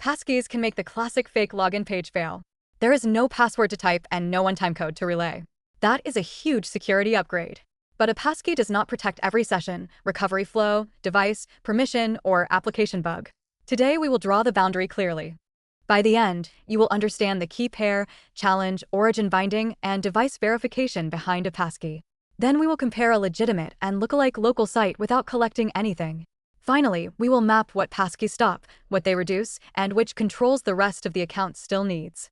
Passkeys can make the classic fake login page fail. There is no password to type and no one-time code to relay. That is a huge security upgrade. But a passkey does not protect every session, recovery flow, device, permission, or application bug. Today we will draw the boundary clearly. By the end, you will understand the key pair, challenge, origin binding, and device verification behind a passkey. Then we will compare a legitimate and lookalike local site without collecting anything. Finally, we will map what passkeys stop, what they reduce, and which controls the rest of the account still needs.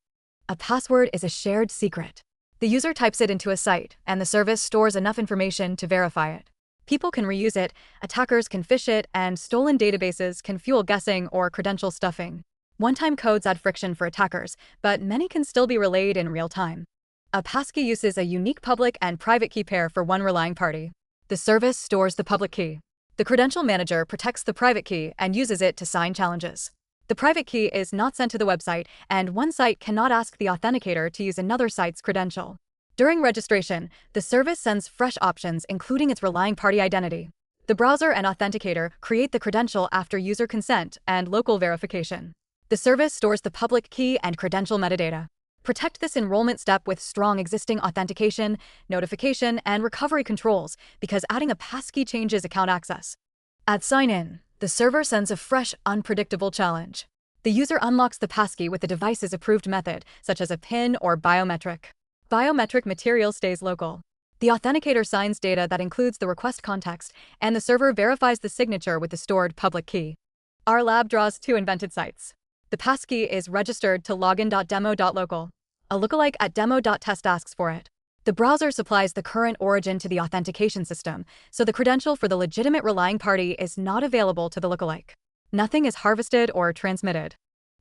A password is a shared secret. The user types it into a site, and the service stores enough information to verify it. People can reuse it, attackers can phish it, and stolen databases can fuel guessing or credential stuffing. One-time codes add friction for attackers, but many can still be relayed in real time. A passkey uses a unique public and private key pair for one relying party. The service stores the public key. The credential manager protects the private key and uses it to sign challenges. The private key is not sent to the website, and one site cannot ask the authenticator to use another site's credential. During registration, the service sends fresh options, including its relying party identity. The browser and authenticator create the credential after user consent and local verification. The service stores the public key and credential metadata. Protect this enrollment step with strong existing authentication, notification, and recovery controls, because adding a passkey changes account access. At sign-in, the server sends a fresh, unpredictable challenge. The user unlocks the passkey with the device's approved method, such as a PIN or biometric. Biometric material stays local. The authenticator signs data that includes the request context, and the server verifies the signature with the stored public key. Our lab draws two invented sites. The passkey is registered to login.demo.local. A lookalike at demo.test asks for it. The browser supplies the current origin to the authentication system, so the credential for the legitimate relying party is not available to the lookalike. Nothing is harvested or transmitted.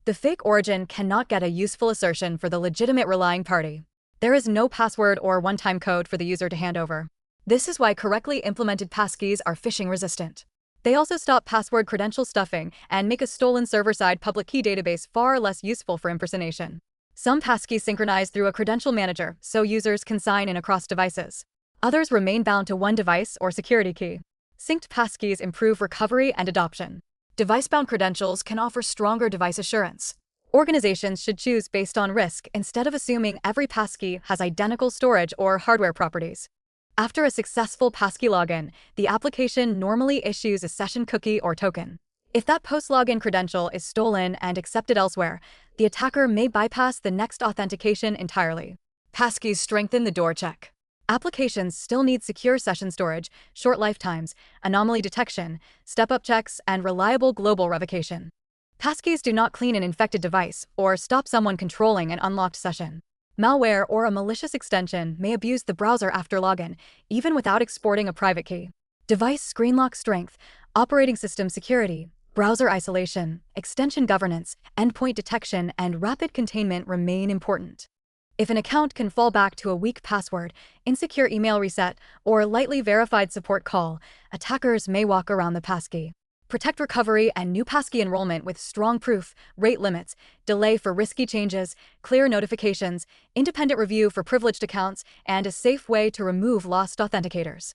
The fake origin cannot get a useful assertion for the legitimate relying party. There is no password or one-time code for the user to hand over. This is why correctly implemented passkeys are phishing resistant. They also stop password credential stuffing and make a stolen server-side public key database far less useful for impersonation. Some passkeys synchronize through a credential manager, so users can sign in across devices. Others remain bound to one device or security key. Synced passkeys improve recovery and adoption. Device-bound credentials can offer stronger device assurance. Organizations should choose based on risk instead of assuming every passkey has identical storage or hardware properties. After a successful passkey login, the application normally issues a session cookie or token. If that post-login credential is stolen and accepted elsewhere, the attacker may bypass the next authentication entirely. Passkeys strengthen the door check. Applications still need secure session storage, short lifetimes, anomaly detection, step-up checks, and reliable global revocation. Passkeys do not clean an infected device or stop someone controlling an unlocked session. Malware or a malicious extension may abuse the browser after login, even without exporting a private key. Device screen lock strength, operating system security, browser isolation, extension governance, endpoint detection, and rapid containment remain important. If an account can fall back to a weak password, insecure email reset, or lightly verified support call, attackers may walk around the passkey. Protect recovery and new passkey enrollment with strong proof, rate limits, delay for risky changes, clear notifications, independent review for privileged accounts, and a safe way to remove lost authenticators.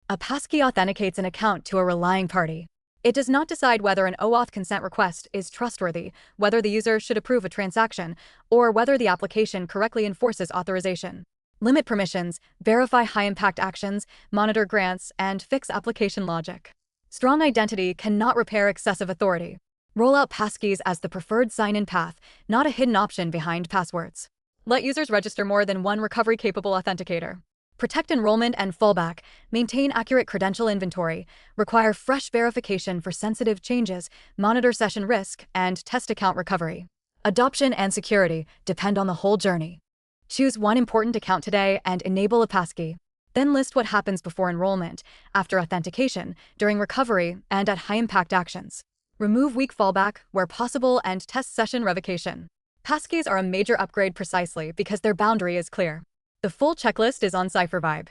A passkey authenticates an account to a relying party. It does not decide whether an OAuth consent request is trustworthy, whether the user should approve a transaction, or whether the application correctly enforces authorization. Limit permissions, verify high-impact actions, monitor grants, and fix application logic. Strong identity cannot repair excessive authority. Roll out passkeys as the preferred sign-in path, not a hidden option behind passwords. Let users register more than one recovery-capable authenticator. Protect enrollment and fallback, maintain accurate credential inventory, require fresh verification for sensitive changes, monitor session risk, and test account recovery. Adoption and security depend on the whole journey. Choose one important account today and enable a passkey. Then list what happens before enrollment, after authentication, during recovery, and at high-impact actions. Remove weak fallback where possible and test session revocation. Passkeys are a major upgrade precisely because their boundary is clear. The full checklist is on CipherVibe.